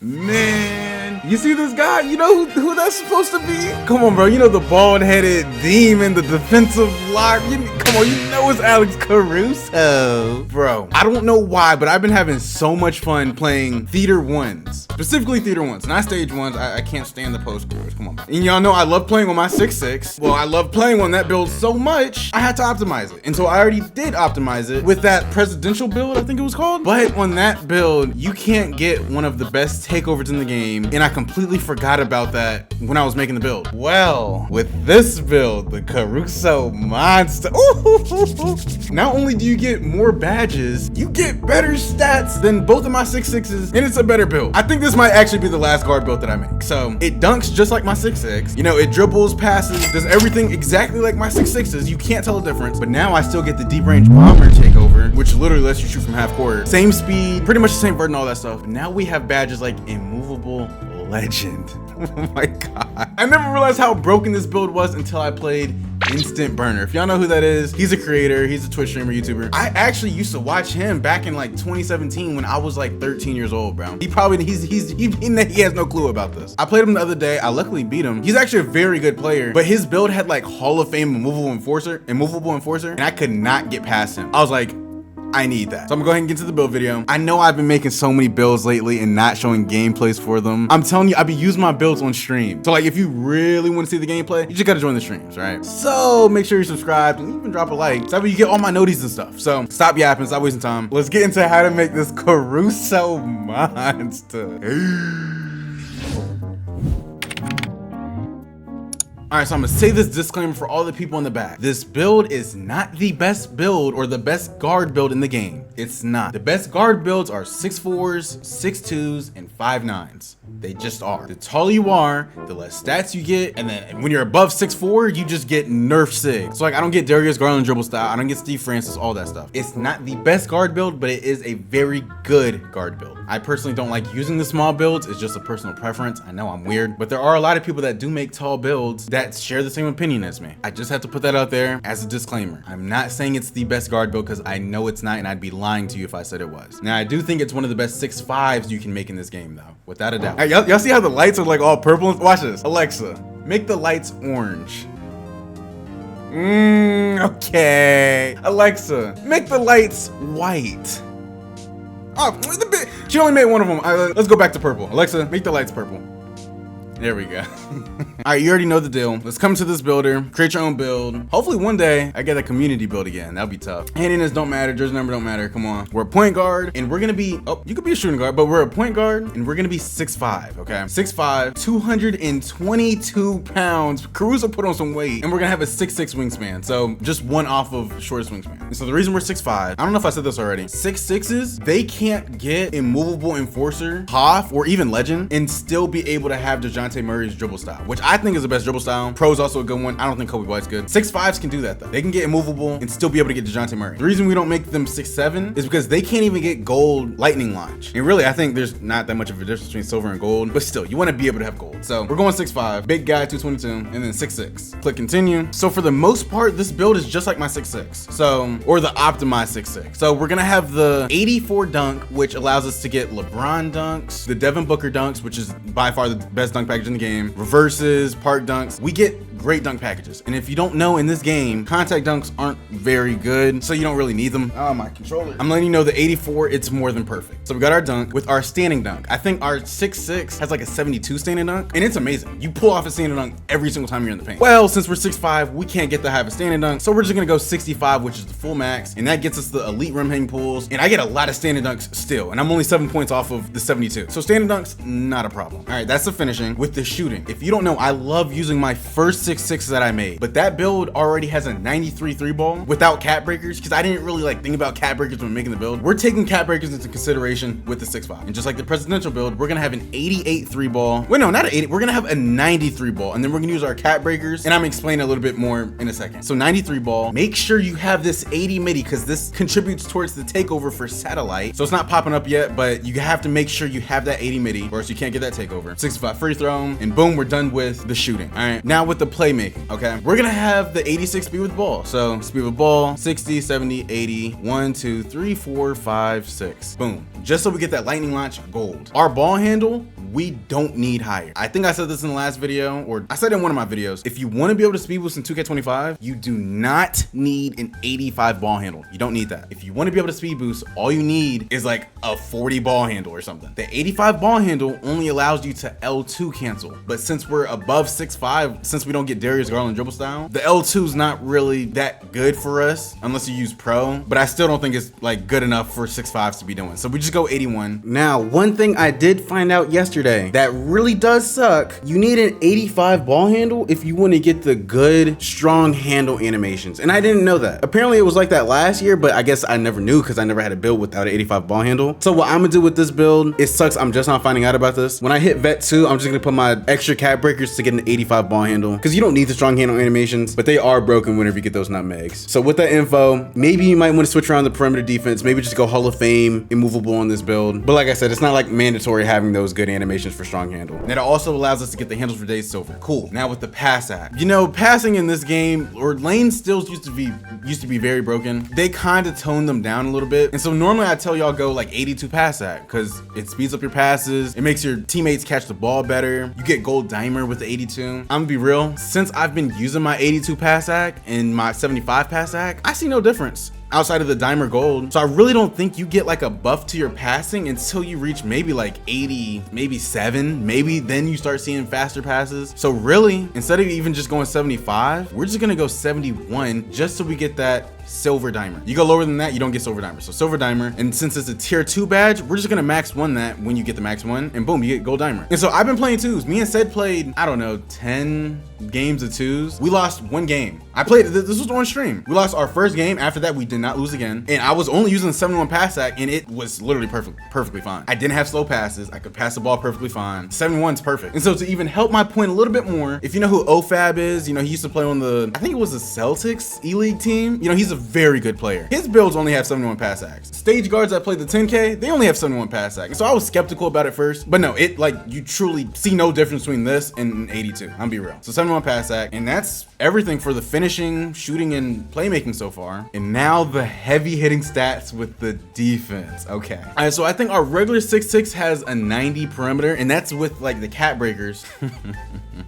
Man, you see this guy? You know who that's supposed to be? Come on, bro. You know the bald-headed demon, the defensive lock. Come on, you know it's Alex Caruso. Bro, I don't know why, but I've been having so much fun playing Theater 1s. Specifically Theater 1s, not Stage 1s. I can't stand the post scores. Come on, man. And y'all know I love playing on my 6.6. Well, I love playing on that build so much, I had to optimize it. And so I already did optimize it with that presidential build, I think it was called. But on that build, you can't get one of the best takeovers in the game, and I completely forgot about that when I was making the build. Well, with this build, the Caruso monster, not only do you get more badges, you get better stats than both of my 6.6s, and it's a better build. I think this might actually be the last guard build that I make. So it dunks just like my 6.6. You know, it dribbles, passes, does everything exactly like my 6.6s. You can't tell the difference, but now I still get the deep range bomber takeover, which literally lets you shoot from half court. Same speed, pretty much the same vert and all that stuff. But now we have badges like Immovable Legend. Oh my god. I never realized how broken this build was until I played Instant Burner. If y'all know who that is, he's a creator, he's a Twitch streamer, YouTuber. I actually used to watch him back in like 2017 when I was like 13 years old, bro. He has no clue about this. I played him the other day. I luckily beat him. He's actually a very good player, but his build had like Hall of Fame Immovable Enforcer, and I could not get past him. I was like, I need that. So I'm gonna go ahead and get to the build video. I know I've been making so many builds lately and not showing gameplays for them. I'm telling you, I be using my builds on stream. So like, if you really want to see the gameplay, you just gotta join the streams, right? So make sure you're subscribed and even drop a like. So that way you get all my noties and stuff. So stop yapping, stop wasting time. Let's get into how to make this Caruso monster. All right, so I'm gonna say this disclaimer for all the people in the back. This build is not the best build or the best guard build in the game. It's not. The best guard builds are 6'4s, 6'2s, and 5'9s. They just are. The taller you are, the less stats you get, and then when you're above 6'4", you just get nerf sig. So like, I don't get Darius Garland dribble style, I don't get Steve Francis, all that stuff. It's not the best guard build, but it is a very good guard build. I personally don't like using the small builds. It's just a personal preference. I know I'm weird, but there are a lot of people that do make tall builds that share the same opinion as me. I just have to put that out there as a disclaimer. I'm not saying it's the best guard build because I know it's not, and I'd be lying to you if I said it was. Now, I do think it's one of the best 6'5s you can make in this game though, without a doubt. All right, y'all see how the lights are like all purple? Watch this. Alexa, make the lights orange. Okay. Alexa, make the lights white. Oh, she only made one of them. Let's go back to purple. Alexa, make the lights purple. There we go. All right, you already know the deal. Let's come to this builder, create your own build. Hopefully one day I get a community build again. That'll be tough. Handiness don't matter, jersey number don't matter. Come on. We're a point guard and we're gonna be, oh, you could be a shooting guard, but we're a point guard and we're gonna be 6'5", okay? 6'5", 222 pounds. Caruso put on some weight, and we're gonna have a 6'6" wingspan. So just one off of shortest wingspan. And so the reason we're 6'5", I don't know if I said this already, 6'6s, they can't get Immovable Enforcer, Hoff, or even Legend and still be able to have DeJounte Murray's dribble style, which I think is the best dribble style. Pro's also a good one. I don't think Kobe White's good. 6'5s can do that though. They can get Immovable and still be able to get DeJounte Murray. The reason we don't make them 6'7" is because they can't even get gold lightning launch. And really, I think there's not that much of a difference between silver and gold, but still, you want to be able to have gold. So we're going 6'5", big guy, 222, and then 6'6". Click continue. So for the most part, this build is just like my 6'6". So, or the optimized 6'6". So we're gonna have the 84 dunk, which allows us to get LeBron dunks, the Devin Booker dunks, which is by far the best dunk package in the game, reverses, park dunks. We get great dunk packages. And if you don't know, in this game, contact dunks aren't very good, so you don't really need them. Oh, my controller. I'm letting you know the 84, it's more than perfect. So we got our dunk with our standing dunk. I think our 6'6" has like a 72 standing dunk, and it's amazing. You pull off a standing dunk every single time you're in the paint. Well, since we're 6'5", we can't get the high of a standing dunk, so we're just gonna go 65, which is the full max, and that gets us the elite rim hang pulls, and I get a lot of standing dunks still, and I'm only 7 points off of the 72. So standing dunks, not a problem. All right, that's the finishing. With the shooting, if you don't know, I love using my first 6'6" that I made, but that build already has a 93 3 ball without cap breakers, because I didn't really like think about cap breakers when making the build. We're taking cap breakers into consideration with the 6'5", and just like the presidential build, we're gonna have an 88 3 ball. Wait, no, not an 80. We're gonna have a 93 ball, and then we're gonna use our cap breakers, and I'm explaining a little bit more in a second. So 93 ball. Make sure you have this 80 midi, because this contributes towards the takeover for satellite. So it's not popping up yet, but you have to make sure you have that 80 midi, or else you can't get that takeover. 65 free throw, and boom, we're done with the shooting. All right, now with the play playmaking, okay? We're gonna have the 86 speed with ball. So speed with ball, 60, 70, 80, 1, 2, 3, 4, 5, 6. Boom. Just so we get that lightning launch gold. Our ball handle, we don't need higher. I think I said this in the last video, or I said it in one of my videos. If you want to be able to speed boost in 2K25, you do not need an 85 ball handle. You don't need that. If you want to be able to speed boost, all you need is like a 40 ball handle or something. The 85 ball handle only allows you to L2 cancel. But since we're above 6'5", since we don't get Darius Garland dribble style, the L2 is not really that good for us unless you use pro. But I still don't think it's like good enough for 6'5s to be doing. So we just go 81. Now, one thing I did find out yesterday that really does suck, you need an 85 ball handle if you want to get the good, strong handle animations. And I didn't know that. Apparently it was like that last year, but I guess I never knew because I never had a build without an 85 ball handle. So what I'm gonna do with this build, it sucks, I'm just not finding out about this. When I hit vet 2, I'm just gonna put my extra cat breakers to get an 85 ball handle because you don't need the strong handle animations, but they are broken whenever you get those nutmegs. So with that info, maybe you might want to switch around the perimeter defense, maybe just go Hall of Fame, immovable on this build. But like I said, it's not like mandatory having those good animations for strong handle. And it also allows us to get the handles for days silver. Cool. Now with the pass app, you know, passing in this game, or lane stills used to be very broken. They kind of toned them down a little bit. And so normally I tell y'all go like 82 pass app because it speeds up your passes. It makes your teammates catch the ball better. You get gold dimer with the 82. I'm gonna be real. Since I've been using my 82 pass app and my 75 pass app, I see no difference outside of the dimer gold. So I really don't think you get like a buff to your passing until you reach maybe like 80, maybe 7, maybe then you start seeing faster passes. So really, instead of even just going 75, we're just gonna go 71 just so we get that silver dimer. You go lower than that, you don't get silver dimer. So silver dimer, and since it's a tier 2 badge, we're just gonna max 1 that when you get the max 1, and boom, you get gold dimer. And so I've been playing 2s. Me and Sed played, I don't know, 10 games of 2s. We lost 1 game. I played, this was on stream. We lost our first game. After that, we did not lose again. And I was only using the 71 pass act, and it was literally perfectly fine. I didn't have slow passes. I could pass the ball perfectly fine. 71's perfect. And so to even help my point a little bit more, if you know who OFAB is, you know, he used to play on the, I think it was the Celtics E-League team. You know, he's a very good player. His builds only have 71 pass acts. Stage guards that played the 10K, they only have 71 pass acts. And so I was skeptical about it first, but no, it like, you truly see no difference between this and an 82. I'm be real. So 71 pass act, and that's everything for the finishing, shooting, and playmaking so far. And now the heavy hitting stats with the defense. Okay. All right, so I think our regular 6'6" has a 90 perimeter, and that's with like the cat breakers.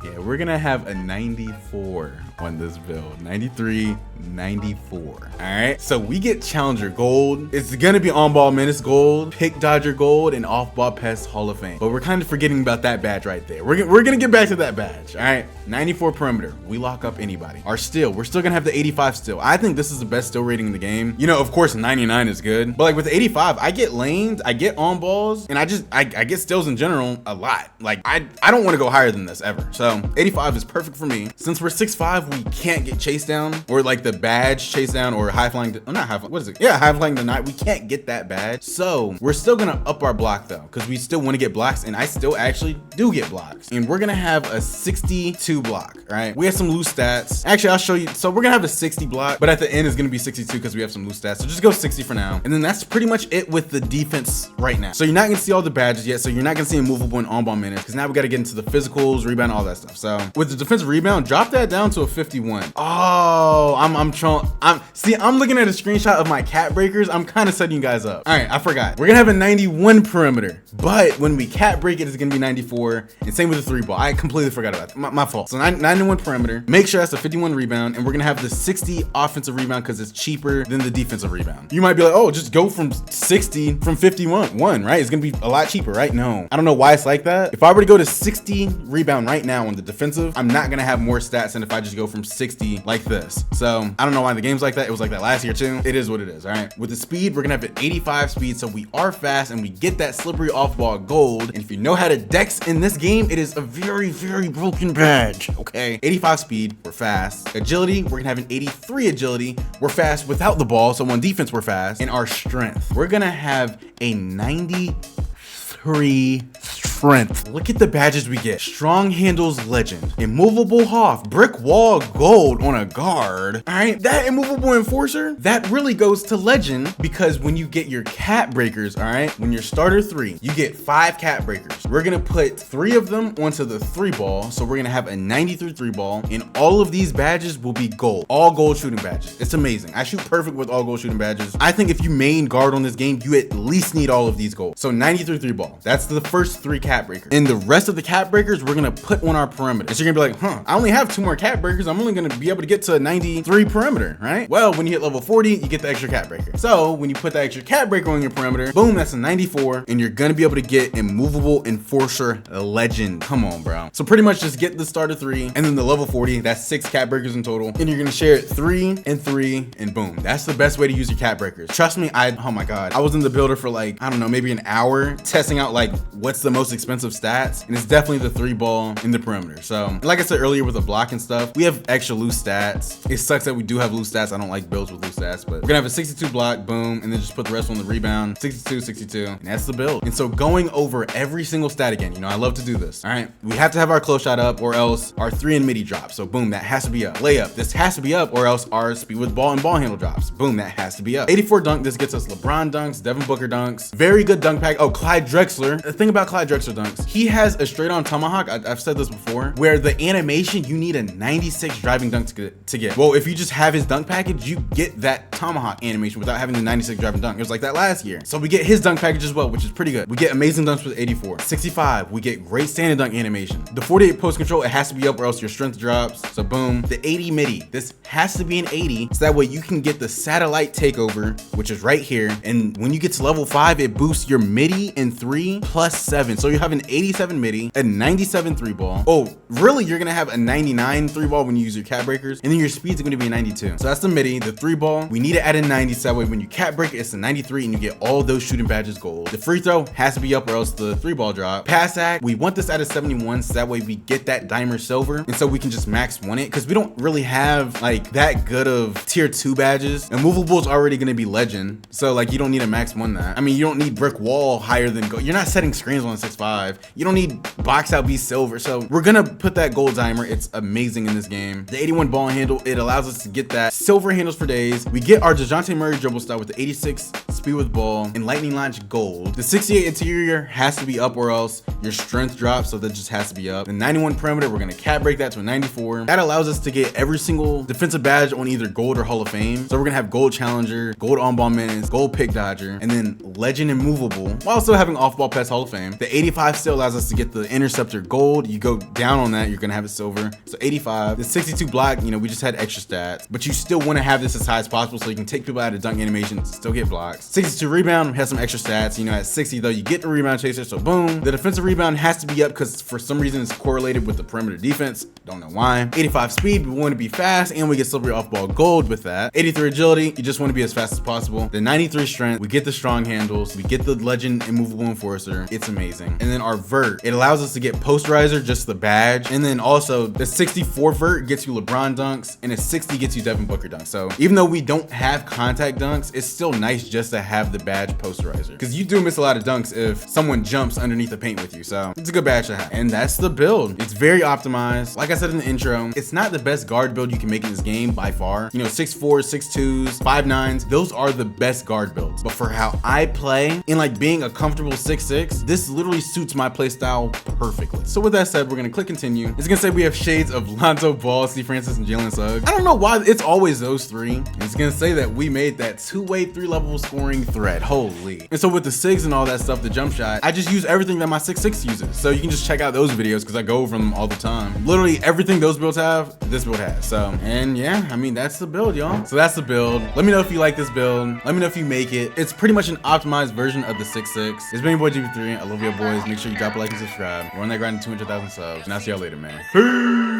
Yeah, we're gonna have a 94 on this build. 93, 94. All right, so we get challenger gold. It's gonna be on ball menace gold, pick dodger gold, and off ball pest Hall of Fame. But we're kind of forgetting about that badge right there. We're gonna get back to that badge. All right, 94 perimeter. We lock up anybody. Our steal, we're still gonna have the 85 steal. I think this is the best steal rating in the game. You know, of course 99 is good, but like with the 85, I get lanes, I get on balls, and I get steals in general a lot. Like I don't want to go higher than this ever. So 85 is perfect for me. Since we're 6'5", we can't get chased down, or like the badge chased down, or high flying. I'm not high flying. What is it? Yeah, high flying the night. We can't get that badge. So we're still gonna up our block though, because we still want to get blocks, and I still actually do get blocks. And we're gonna have a 62 block. Right? We have some loose stats. Actually, I'll show you. So we're gonna have a 60 block, but at the end is gonna be 62 because we have some loose stats. So just go 60 for now. And then that's pretty much it with the defense right now. So you're not gonna see all the badges yet. So you're not gonna see immovable and on ball minutes, because now we gotta get into the physicals, rebound, all that stuff. So with the defensive rebound, drop that down to a 51. Oh, I'm looking at a screenshot of my cat breakers. I'm kind of setting you guys up. All right, I forgot. We're gonna have a 91 perimeter, but when we cat break it, it's gonna be 94. And same with the 3 ball. I completely forgot about that. My fault. So 91 perimeter. Make sure that's a 51 rebound, and we're gonna have the 60 offensive rebound because it's cheaper than the defensive rebound. You might be like, oh, just go from 60 from 51, right? It's gonna be a lot cheaper, right? No, I don't know why it's like that. If I were to go to 60 rebound right now on the defensive, I'm not gonna have more stats than if I just go from 60 like this. So I don't know why the game's like that. It was like that last year too. It is what it is. All right, with the speed, we're gonna have an 85 speed, so we are fast and we get that slippery off ball gold. And if you know how to dex in this game, it is a very, very broken badge. Okay, 85 speed, we're fast. Agility, we're gonna have an 83 agility. We're fast without the ball, so on defense we're fast. And our strength, we're gonna have a 93 strength. strength. Look at the badges we get. Strong Handles Legend, Immovable Hoff, Brick Wall Gold on a guard. All right, that Immovable Enforcer, that really goes to Legend because when you get your Cat Breakers, all right, when you're starter 3, you get 5 Cat Breakers. We're gonna put 3 of them onto the 3-ball, so we're gonna have a 93 3-ball, and all of these badges will be gold, all gold shooting badges. It's amazing. I shoot perfect with all gold shooting badges. I think if you main guard on this game, you at least need all of these gold. So 93 3-ball, that's the first 3 Cat Breakers. And the rest of the Cat Breakers, we're gonna put on our perimeter. So you're gonna be like, huh, I only have 2 more Cat Breakers. I'm only gonna be able to get to a 93 perimeter, right? Well, when you hit level 40, you get the extra Cat Breaker. So when you put that extra Cat Breaker on your perimeter, boom, that's a 94, and you're gonna be able to get Immovable Enforcer Legend. Come on, bro. So pretty much just get the starter 3, and then the level 40, that's 6 Cat Breakers in total, and you're gonna share it 3 and 3, and boom. That's the best way to use your Cat Breakers. Trust me, oh my God, I was in the builder for like, I don't know, maybe an hour testing out like what's the most expensive stats, and it's definitely the 3-ball in the perimeter. So like I said earlier with the block and stuff, we have extra loose stats. It sucks that we do have loose stats. I don't like builds with loose stats, but we're gonna have a 62 block, boom, and then just put the rest on the rebound, 62, 62, and that's the build. And so going over every single stat again, you know, I love to do this. All right, we have to have our close shot up or else our 3 and midi drop. So boom, that has to be up. Layup, this has to be up or else our speed with ball and ball handle drops. Boom, that has to be up. 84 dunk, this gets us LeBron dunks, Devin Booker dunks, very good dunk pack. Oh, Clyde Drexler. The thing about Clyde Drexler dunks, he has a straight on tomahawk. I've said this before, where the animation, you need a 96 driving dunk to get. Well, if you just have his dunk package, you get that tomahawk animation without having the 96 driving dunk. It was like that last year. So we get his dunk package as well, which is pretty good. We get amazing dunks with 84. 65, we get great standing dunk animation. The 48 post control, it has to be up or else your strength drops. So boom. The 80 midi, this has to be an 80, so that way you can get the satellite takeover, which is right here. And when you get to level 5, it boosts your midi in 3 plus 7. So you have an 87 midi, a 97 3-ball. Oh, really? You're gonna have a 99 3-ball when you use your Cat Breakers, and then your speeds are gonna be a 92. So that's the midi. The 3-ball, we need to add a 90, so that way when you Cat Break it, it's a 93, and you get all those shooting badges gold. The free throw has to be up or else the 3-ball drop. Pass act, we want this at a 71, so that way we get that dimer silver, and so we can just max 1 it, because we don't really have like that good of tier 2 badges. Immovable is already gonna be legend, so like you don't need a max 1 that. I mean, you don't need brick wall higher than gold. You're not setting screens on a 6.5. You don't need box out be silver. So we're gonna put that gold dimer. It's amazing in this game. The 81 ball handle, it allows us to get that silver handles for days. We get our DeJounte Murray dribble style with the 86 speed with ball and lightning launch gold. The 68 interior has to be up or else your strength drops, so that just has to be up. The 91 perimeter, we're gonna Cat Break that to a 94. That allows us to get every single defensive badge on either gold or Hall of Fame. So we're gonna have gold challenger, gold on ball minutes, gold pick dodger, and then legend immovable, while still having off ball pass Hall of Fame. The 85 still allows us to get the interceptor gold. You go down on that, you're gonna have it silver. So 85. The 62 block, you know, we just had extra stats, but you still want to have this as high as possible so you can take people out of dunk animations, still get blocks. 62 rebound has some extra stats. You know, at 60 though, you get the rebound chaser, so boom. The defensive rebound has to be up because for some reason it's correlated with the perimeter defense. Don't know why. 85 speed, we want to be fast, and we get silver off ball gold with that. 83 agility, you just want to be as fast as possible. The 93 strength, we get the strong handles, we get the legend immovable enforcer. It's amazing. And then our vert, it allows us to get posterizer, just the badge, and then also the 64 vert gets you LeBron dunks, and a 60 gets you Devin Booker dunks. So even though we don't have contact dunks, it's still nice just to have the badge posterizer, because you do miss a lot of dunks if someone jumps underneath the paint with you. So it's a good badge to have. And that's the build. It's very optimized. Like I said in the intro, it's not the best guard build you can make in this game by far. You know, 6'4", 6'2", 5'9", those are the best guard builds. But for how I play and like being a comfortable 6'6", this literally suits my play style perfectly. So with that said, we're gonna click continue. It's gonna say we have shades of Lonzo Ball, Steve Francis, and Jalen Suggs. I don't know why it's always those three. It's gonna say that we made that two-way 3-level scoring threat. Holy. And so with the SIGs and all that stuff, the jump shot, I just use everything that my 6'6" uses. So you can just check out those videos because I go over them all the time. Literally everything those builds have, this build has. So, and yeah, I mean, that's the build, y'all. So that's the build. Let me know if you like this build. Let me know if you make it. It's pretty much an optimized version of the 6'6". It's been your boy GB3. I love you boys. Make sure you drop a like and subscribe. We're on that grind to 200,000 subs. And I'll see y'all later, man. Peace.